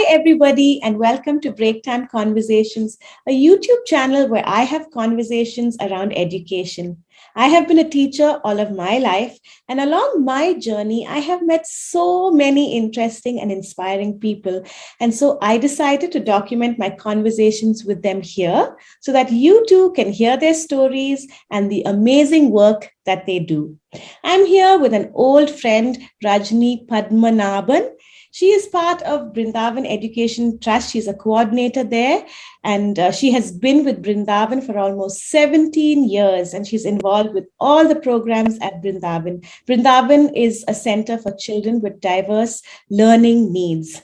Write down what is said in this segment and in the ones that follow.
everybody, and welcome to Break Time Conversations, a YouTube channel where I have conversations around education. I have been a teacher all of my life, and along my journey, I have met so many interesting and inspiring people. And so I decided to document my conversations with them here so that you too can hear their stories and the amazing work that they do. I'm here with an old friend, Rajani Padmanabhan. She is part of Brindavan Education Trust. She's a coordinator there, and she has been with Brindavan for almost 17 years, and she's involved with all the programs at Brindavan. Brindavan is a center for children with diverse learning needs.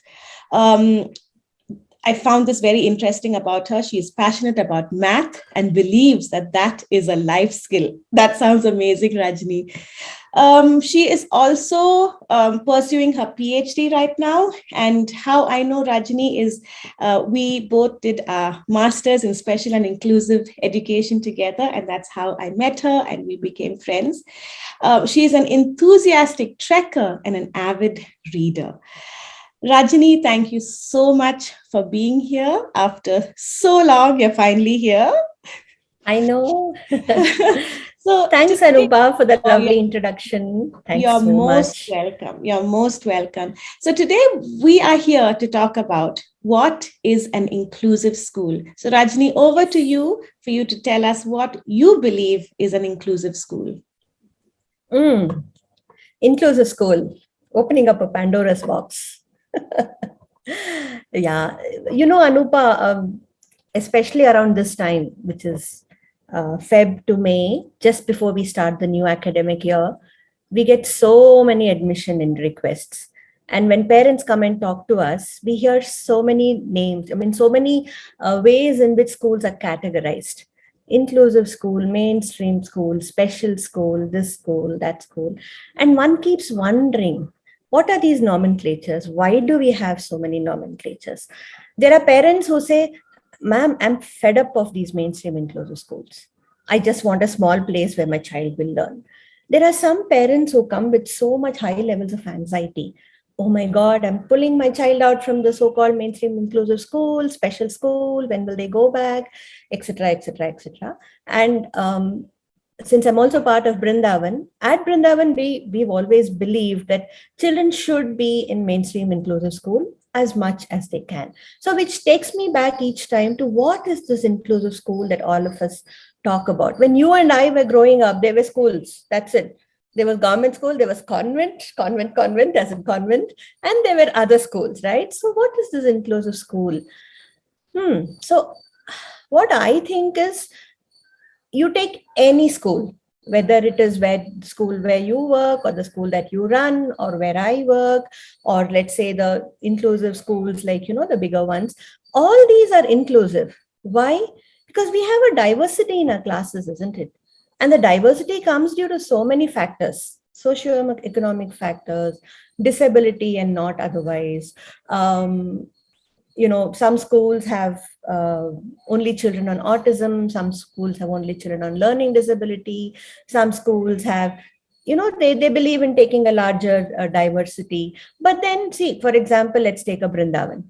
I found this very interesting about her. She is passionate about math and believes that that is a life skill. That sounds amazing, Rajni. She is also pursuing her PhD right now. And how I know Rajni is we both did a master's in special and inclusive education together. And that's how I met her and we became friends. She is an enthusiastic trekker and an avid reader. Rajani, thank you so much for being here. After so long, you're finally here. I know. So thanks, Anupa, for the lovely introduction. Thanks you're so most much. welcome. You're most welcome. So today we are here to talk about what is an inclusive school. So Rajani, over to you for you to tell us what you believe is an inclusive school. Inclusive school, opening up a Pandora's box. Yeah, Anupa, especially around this time, which is Feb to May, just before we start the new academic year, we get so many admission and requests. And when parents come and talk to us, we hear so many names. So many ways in which schools are categorized. Inclusive school, mainstream school, special school, this school, that school. And one keeps wondering, what are these nomenclatures? Why do we have so many nomenclatures? There are parents who say, ma'am, I'm fed up of these mainstream inclusive schools. I just want a small place where my child will learn. There are some parents who come with so much high levels of anxiety. Oh my God, I'm pulling my child out from the so-called mainstream inclusive school, special school, when will they go back, etc., etc., etc. And since I'm also part of Brindavan, at Brindavan, we've always believed that children should be in mainstream inclusive school as much as they can. So which takes me back each time to what is this inclusive school that all of us talk about? When you and I were growing up, there were schools, that's it. There was government school, there was convent as in convent, and there were other schools, right? So what is this inclusive school? So what I think is, you take any school, whether it is school where you work or the school that you run or where I work, or let's say the inclusive schools, like, the bigger ones, all these are inclusive. Why? Because we have a diversity in our classes, isn't it? And the diversity comes due to so many factors, socio-economic factors, disability and not otherwise. Some schools have only children on autism, some schools have only children on learning disability, some schools have, they believe in taking a larger diversity. But then see, for example, let's take a Brindavan.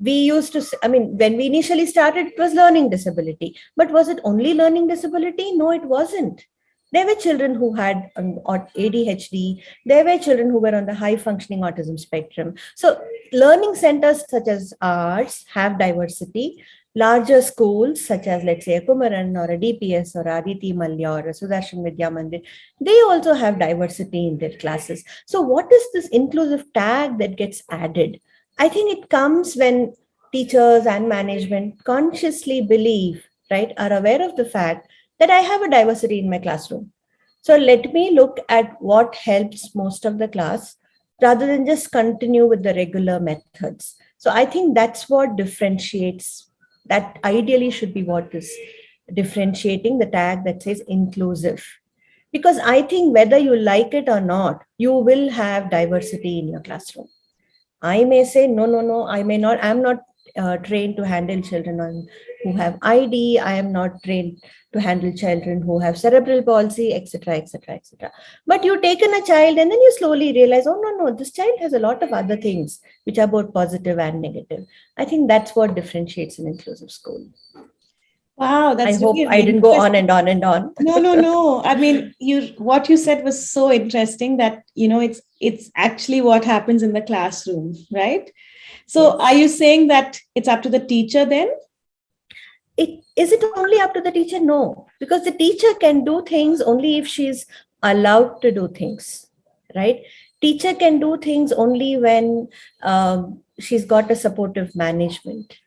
We used to, when we initially started, it was learning disability. But was it only learning disability? No, it wasn't. There were children who had ADHD. There were children who were on the high functioning autism spectrum. So learning centers such as ours have diversity. Larger schools such as, let's say, a Kumaran or a DPS or Aditi Malya or a Sudarshan Vidya Mandir, they also have diversity in their classes. So what is this inclusive tag that gets added? I think it comes when teachers and management consciously believe, right, are aware of the fact that I have a diversity in my classroom. So let me look at what helps most of the class rather than just continue with the regular methods. So I think that's what differentiates, that ideally should be what is differentiating the tag that says inclusive. Because I think whether you like it or not, you will have diversity in your classroom. I may say, no, I may not, I'm not trained to handle children who have ID. I am not trained to handle children who have cerebral palsy, etc., etc., etc. But you taken a child and then you slowly realize, oh no, this child has a lot of other things which are both positive and negative. I think that's what differentiates an inclusive school. Wow, I that's hope really I didn't go on interesting. and on and on. No, no, no. I mean, what you said was so interesting that, it's actually what happens in the classroom, right? So are Yes. you saying that it's up to the teacher then? Is it only up to the teacher? No, because the teacher can do things only if she's allowed to do things, right? Teacher can do things only when she's got a supportive management.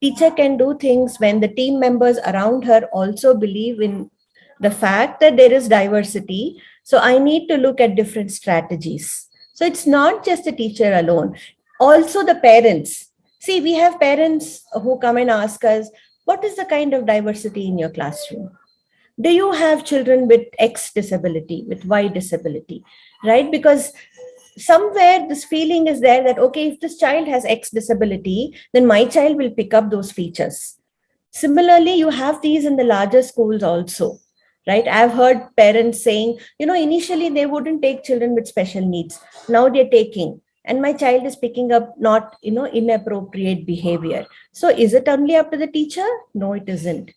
Teacher can do things when the team members around her also believe in the fact that there is diversity. So I need to look at different strategies. So it's not just the teacher alone, also the parents. See, we have parents who come and ask us, what is the kind of diversity in your classroom? Do you have children with X disability, with Y disability, right? Because somewhere this feeling is there that, okay, if this child has X disability, then my child will pick up those features. Similarly, you have these in the larger schools also, right? I've heard parents saying, initially they wouldn't take children with special needs. Now they're taking, and my child is picking up not, inappropriate behavior. So is it only up to the teacher? No, it isn't.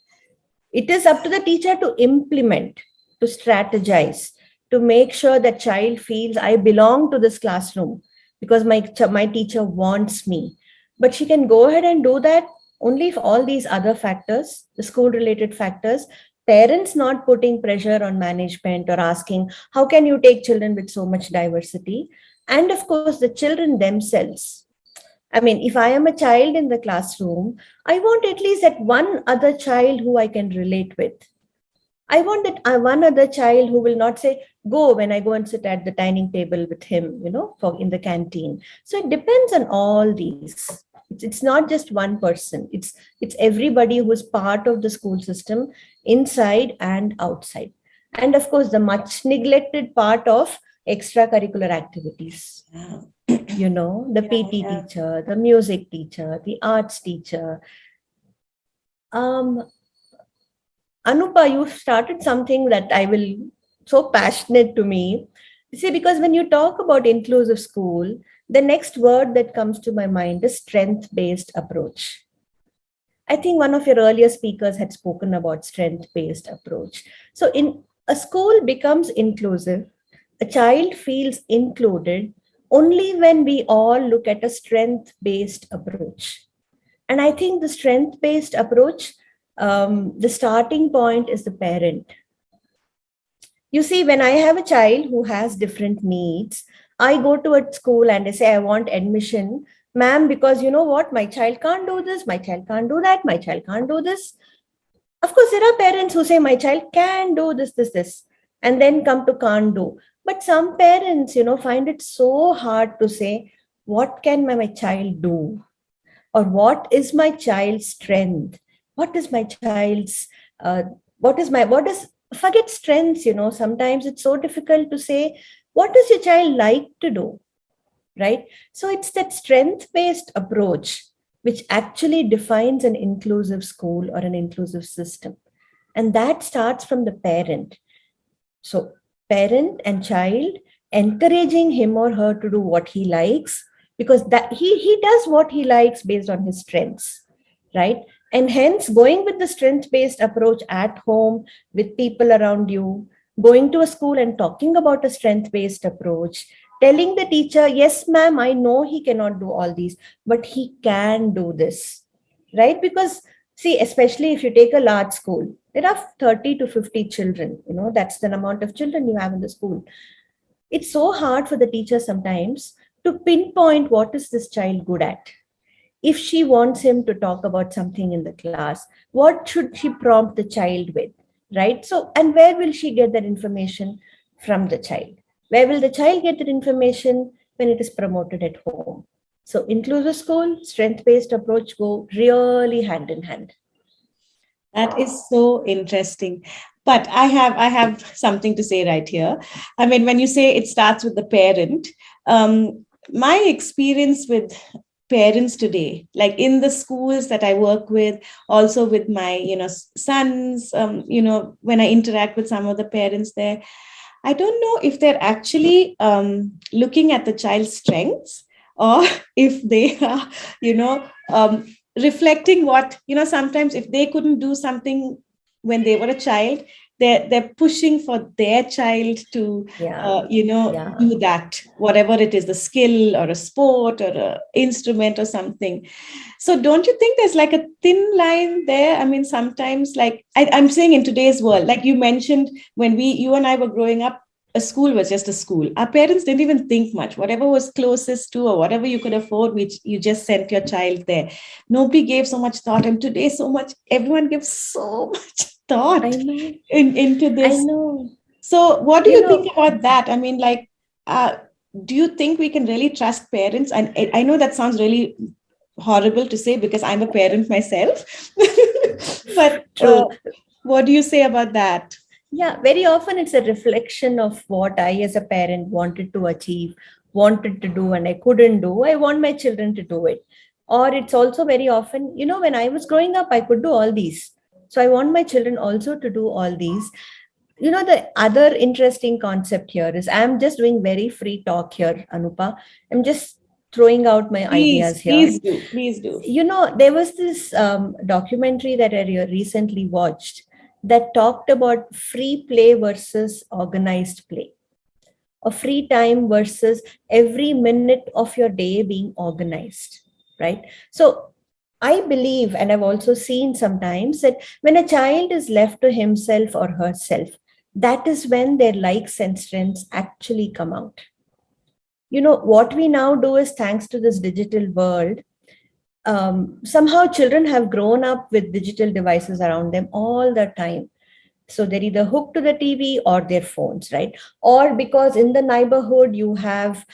It is up to the teacher to implement, to strategize, to make sure that child feels I belong to this classroom because my teacher wants me. But she can go ahead and do that only if all these other factors, the school related factors, parents not putting pressure on management or asking, how can you take children with so much diversity? And of course, the children themselves. I mean, if I am a child in the classroom, I want at least that one other child who I can relate with. I want that one other child who will not say, go when I go and sit at the dining table with him, for in the canteen. So it depends on all these. It's not just one person. It's everybody who is part of the school system, inside and outside. And of course, the much neglected part of extracurricular activities. The PT teacher, the music teacher, the arts teacher. Anupa, you started something that I will so passionate to me. You see, because when you talk about inclusive school, the next word that comes to my mind is strength-based approach. I think one of your earlier speakers had spoken about strength-based approach. So in a school becomes inclusive, a child feels included only when we all look at a strength-based approach. And I think the strength-based approach, the starting point is the parent. You see, when I have a child who has different needs, I go to a school and I say, I want admission, ma'am, because you know what, my child can't do this, my child can't do that, my child can't do this. Of course, there are parents who say, my child can do this, and then come to can't do. But some parents, find it so hard to say, what can my child do? Or what is my child's strength? What is my child's, forget strengths, sometimes it's so difficult to say, what does your child like to do? Right? So it's that strength-based approach which actually defines an inclusive school or an inclusive system. And that starts from the parent. So parent and child encouraging him or her to do what he likes, because that he does what he likes based on his strengths, right? And hence going with the strength-based approach at home with people around you, going to a school and talking about a strength-based approach, telling the teacher, yes, ma'am, I know he cannot do all these, but he can do this, right? Because see, especially if you take a large school, there are 30 to 50 children, that's the amount of children you have in the school. It's so hard for the teacher sometimes to pinpoint what is this child good at. If she wants him to talk about something in the class, what should she prompt the child with, right? So, and where will she get that information from the child? Where will the child get that information when it is promoted at home? So inclusive school, strength-based approach go really hand in hand. That is so interesting. But I have something to say right here. I mean, when you say it starts with the parent, my experience with parents today, like in the schools that I work with, also with my, sons, when I interact with some of the parents there, I don't know if they're actually looking at the child's strengths, or if they are, you know, reflecting what, sometimes if they couldn't do something when they were a child, they're pushing for their child to, Yeah. Yeah. do that, whatever it is, the skill or a sport or a instrument or something. So don't you think there's like a thin line there? I mean, sometimes, like I'm saying, in today's world, like you mentioned, when you and I were growing up, a school was just a school. Our parents didn't even think much. Whatever was closest to, or whatever you could afford, which you just sent your child there. Nobody gave so much thought. And today, so much, everyone gives so much I thought know. into I this. know. So what do You you think know, about that? I mean, like, uh, do you think we can really trust parents? And I know that sounds really horrible to say, because I'm a parent myself. But true. what do you say about that? Yeah, very often it's a reflection of what I, as a parent, wanted to achieve, wanted to do, and I couldn't do. I want my children to do it. Or it's also very often, when I was growing up, I could do all these. So I want my children also to do all these. The other interesting concept here is, I'm just doing very free talk here, Anupa. I'm just throwing out my Please, ideas here. please do, please do. There was this documentary that I recently watched that talked about free play versus organized play, or free time versus every minute of your day being organized, right? So I believe, and I've also seen sometimes, that when a child is left to himself or herself, that is when their likes and strengths actually come out. What we now do is, thanks to this digital world, somehow children have grown up with digital devices around them all the time. So they're either hooked to the TV or their phones, right? Or because in the neighborhood you have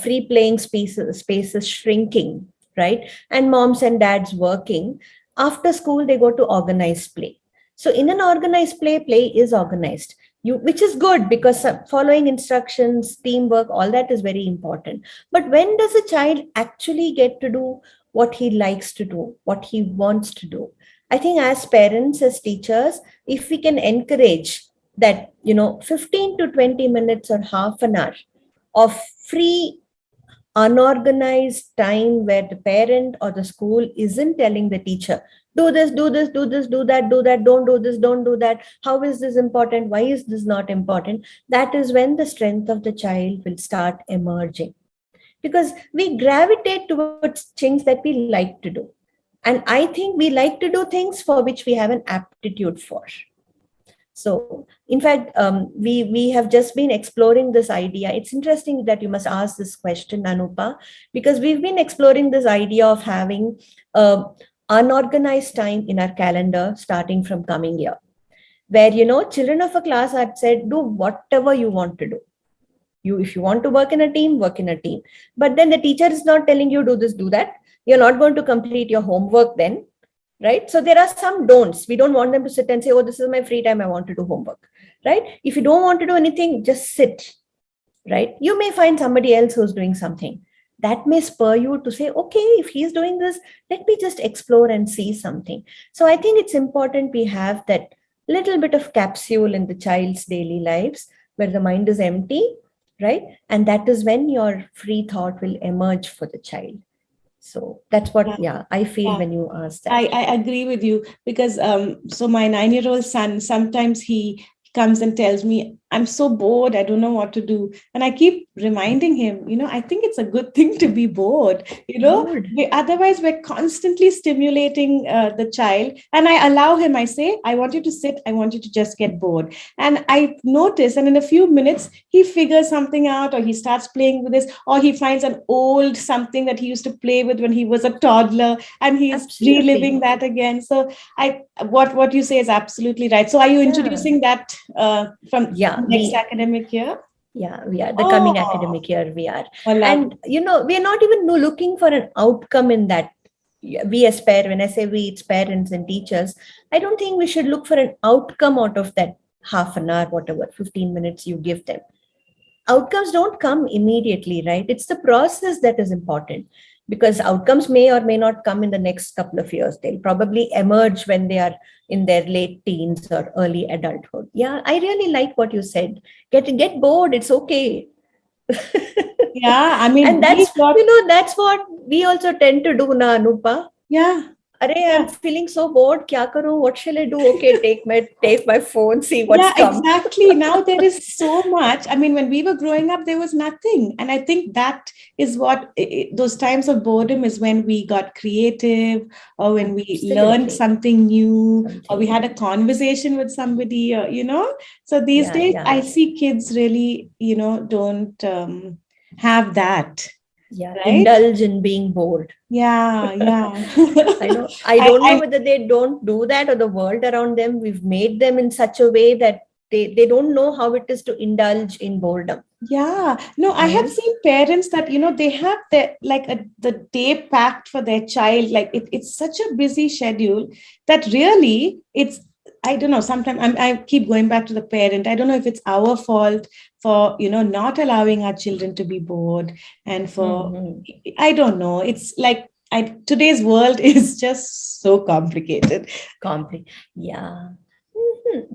free playing spaces shrinking, right? And moms and dads working. After school, they go to organized play. So in an organized play is organized. Which is good, because following instructions, teamwork, all that is very important. But when does a child actually get to do what he likes to do, what he wants to do? I think as parents, as teachers, if we can encourage that, 15 to 20 minutes or half an hour of free, unorganized time, where the parent or the school isn't telling the teacher, do this, do this, do this, do that, don't do this, don't do that, how is this important, why is this not important, that is when the strength of the child will start emerging. Because we gravitate towards things that we like to do. And I think we like to do things for which we have an aptitude for. So, in fact, we have just been exploring this idea. It's interesting that you must ask this question, Anupa, because we've been exploring this idea of having unorganized time in our calendar starting from coming year, where children of a class had said, do whatever you want to do. If you want to work in a team, work in a team. But then the teacher is not telling you, do this, do that. You're not going to complete your homework then, right? So there are some don'ts. We don't want them to sit and say, oh, this is my free time, I want to do homework, right? If you don't want to do anything, just sit, right? You may find somebody else who's doing something. That may spur you to say, okay, if he's doing this, let me just explore and see something. So I think it's important we have that little bit of capsule in the child's daily lives where the mind is empty, right? And that is when your free thought will emerge for the child. So that's what, Yeah. I feel Yeah. when you ask I, that. I agree with you, because so my 9-year-old son, sometimes he comes and tells me, I'm so bored, I don't know what to do. And I keep reminding him, I think it's a good thing to be bored. Good. Otherwise we're constantly stimulating the child. And I allow him, I say, I want you to sit, I want you to just get bored. And I notice, and in a few minutes, he figures something out, or he starts playing with this, or he finds an old something that he used to play with when he was a toddler, and he's reliving Absolutely. that again. So what you say is absolutely right. So are you Yeah. introducing that from Yeah. next academic year? Yeah, we are. The coming Oh, academic year, we are. I love And, we are not even looking for an outcome in that. We as parents, when I say we, it's parents and teachers, I don't think we should look for an outcome out of that half an hour, whatever, 15 minutes you give them. Outcomes don't come immediately, right? It's the process that is important. because outcomes may or may not come in the next couple of years. They'll probably emerge when they are in their late teens or early adulthood. Yeah, I really like what you said. Get bored. It's okay. Yeah, I mean, And we that's, got, that's what we also tend to do, na, Anupa. yeah. Array, I'm Yeah. feeling so bored. Kya karu? What shall I do? Okay, take my phone, see what's Yeah, come. exactly. Now there is so much. I mean, when we were growing up, there was nothing. And I think that is what those times of boredom is when we got creative, or when we learned Absolutely. something new, or we Something had a new. conversation with somebody, So these Yeah, days, I yeah, see kids really, don't have that, yeah. right? Indulge in being bored. Yeah, yeah. I know. I I, don't know I whether they don't do that or the world around them. We've made them in such a way that they don't know how it is to indulge in boredom. Yeah, no, I have Right? seen parents that, they have the day packed for their child. Like it's such a busy schedule that really I don't know, sometimes I keep going back to the parent. I don't know if it's our fault for, not allowing our children to be bored, and for, Mm-hmm. I don't know. It's like today's world is just so complicated. Yeah.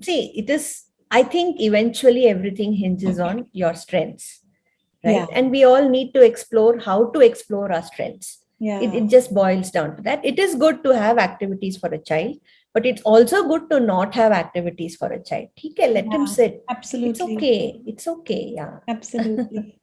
See, it is, I think eventually everything hinges on your strengths, Yeah, right? And we all need to explore how to explore our strengths. It yeah. just boils down to that. It is good to have activities for a child, but it's also good to not have activities for a child. Okay, let him Yeah, sit. It's absolutely. okay. It's okay. Yeah. Absolutely.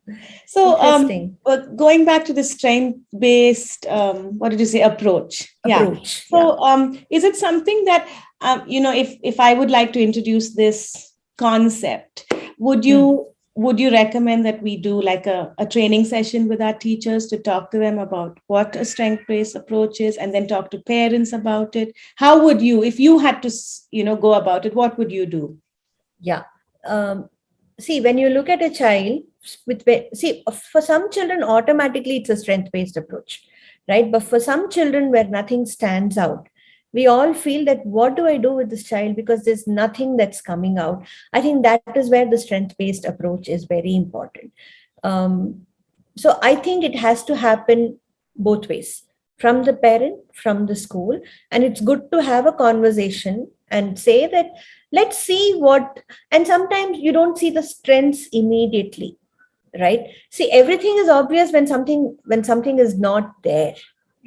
So, Interesting going back to the strength-based, what did you say, approach? Yeah. approach. Yeah. So, is it something that, if I would like to introduce this concept, would Hmm. you would you recommend that we do like a training session with our teachers to talk to them about what a strength-based approach is, and then talk to parents about it? How would you, if you had to, go about it, what would you do? Yeah. Um, See, when you look at a child see, for some children, automatically it's a strength based approach, right? But for some children where nothing stands out, we all feel that what do I do with this child because there's nothing that's coming out. I think that is where the strength based approach is very important. Um, so I think it has to happen both ways, from the parent, from the school. And it's good to have a conversation and say that, let's see what, and sometimes you don't see the strengths immediately, right? See, everything is obvious when something is not there,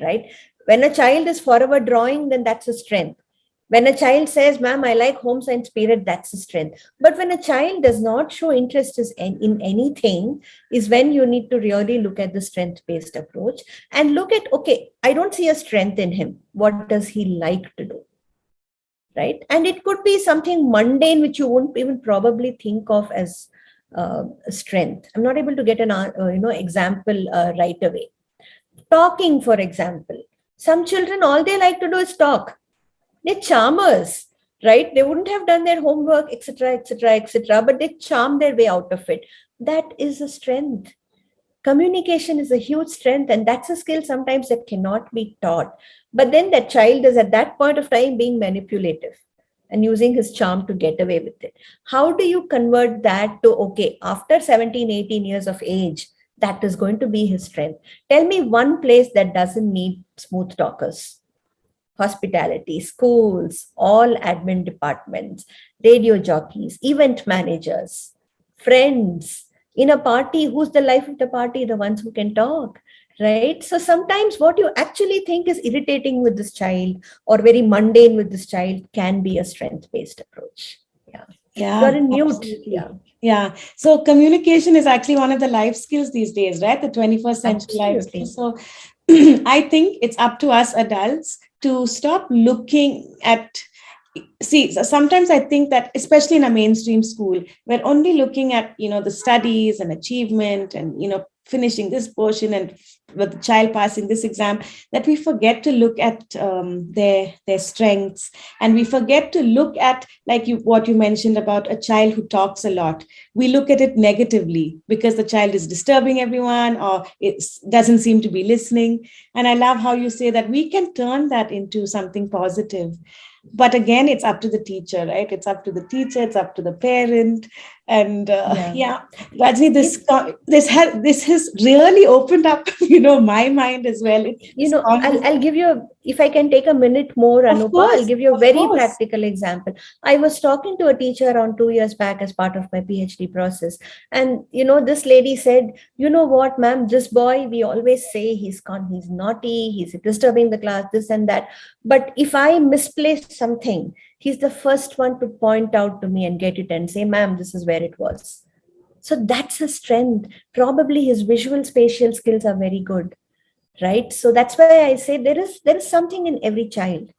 right? When a child is forever drawing, then that's a strength. When a child says, ma'am, I like home science period, that's a strength. But when a child does not show interest in anything, is when you need to really look at the strength based approach and look at, okay, I don't see a strength in him. What does he like to do? Right? And it could be something mundane which you won't even probably think of as a strength. I'm not able to get an example right away. Talking, for example, some children, all they like to do is talk. They're charmers, right? They wouldn't have done their homework, etc., etc., etc., but they charm their way out of it. That is a strength. Communication is a huge strength, and that's a skill sometimes that cannot be taught. But then that child is at that point of time being manipulative and using his charm to get away with it. How do you convert that to, okay, after 17, 18 years of age, that is going to be his strength? Tell me one place that doesn't need smooth talkers. Hospitality, schools, all admin departments, radio jockeys, event managers, friends. In a party, who's the life of the party? The ones who can talk, right? So sometimes what you actually think is irritating with this child or very mundane with this child can be a strength based approach. Yeah. Yeah, You're in mute. absolutely. Yeah, Yeah. So communication is actually one of the life skills these days, right? The 21st century life skills. absolutely. So I think it's up to us adults to stop looking at, see, so sometimes I think that especially in a mainstream school, we're only looking at, the studies and achievement and, finishing this portion and with the child passing this exam, that we forget to look at their strengths, and we forget to look at, like what you mentioned about a child who talks a lot. We look at it negatively because the child is disturbing everyone, or it doesn't seem to be listening. And I love how you say that we can turn that into something positive. But again, it's up to the teacher, right? It's up to the teacher, it's up to the parent. And Yeah. yeah, Rajni, If, this has really opened up, my mind as well. This I'll give you, if I can take a minute more, Anupa, I'll give you a of very course. practical example. I was talking to a teacher around 2 years back as part of my PhD process. And, this lady said, you know what, ma'am, this boy, we always say he's naughty, he's disturbing the class, this and that. But if I misplace something, he's the first one to point out to me and get it and say, ma'am, this is where it was. So that's a strength. Probably his visual spatial skills are very good, right? So that's why I say there is something in every child.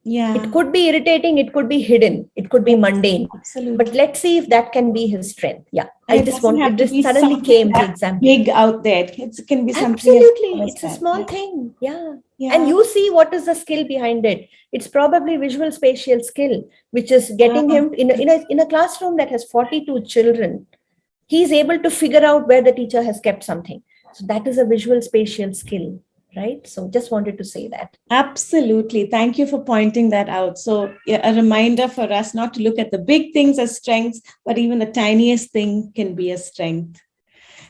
Yeah. It could be irritating, it could be hidden, it could be Yes, mundane, but absolutely. let's see if that can be his strength. Yeah, And I it just doesn't want, have it to just be suddenly something came the that example. big out there. It can be something as Absolutely, small as it's a that. small Yeah. thing. Yeah. And Yeah. you see what is the skill behind it. It's probably visual spatial skill, which is getting Yeah. him in a classroom that has 42 children. He's able to figure out where the teacher has kept something. So that is a visual spatial skill, right? So just wanted to say that. Absolutely. Thank you for pointing that out. So, yeah, a reminder for us not to look at the big things as strengths, but even the tiniest thing can be a strength.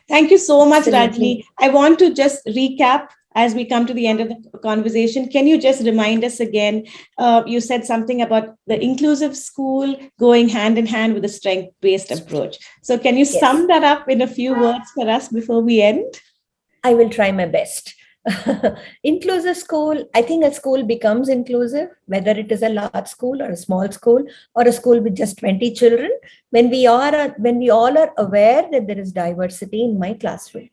Thank you so much, Rajni. Absolutely. I want to just recap as we come to the end of the conversation. Can you just remind us again? You said something about the inclusive school going hand in hand with a strength based approach. So, can you Yes, sum that up in a few words for us before we end? I will try my best. Inclusive school, I think a school becomes inclusive, whether it is a large school or a small school or a school with just 20 children, when we all are aware that there is diversity in my classroom.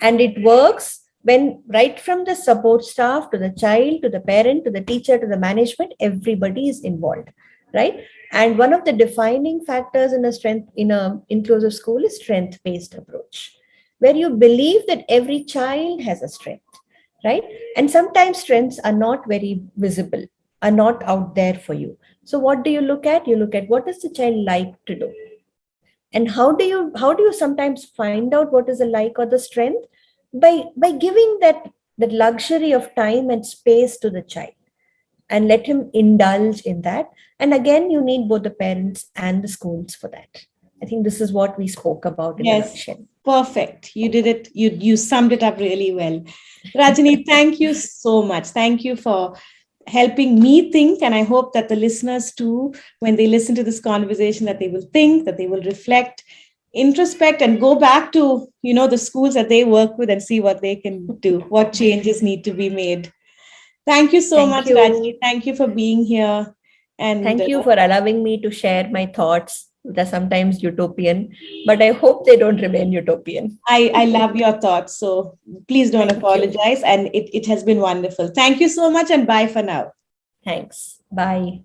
And it works when right from the support staff to the child, to the parent, to the teacher, to the management, everybody is involved, right? And one of the defining factors in a inclusive school is strength-based approach, where you believe that every child has a strength, right? And sometimes strengths are not very visible, are not out there for you. So what do you look at? You look at what does the child like to do, and how do you sometimes find out what is the like or the strength? By giving that luxury of time and space to the child and let him indulge in that. And again, you need both the parents and the schools for that. I think this is what we spoke about in a Yes, nutshell. perfect. You did it. You summed it up really well. Rajani, thank you so much. Thank you for helping me think. And I hope that the listeners too, when they listen to this conversation, that they will think, that they will reflect, introspect, and go back to, the schools that they work with and see what they can do, what changes need to be made. Thank you so Thank much, Rajani. you. Thank you for being here. And Thank you for allowing me to share my thoughts. They're sometimes utopian, but I hope they don't remain utopian. I love your thoughts. So please don't Thank you. apologize. And it has been wonderful. Thank you so much and bye for now. Thanks. Bye.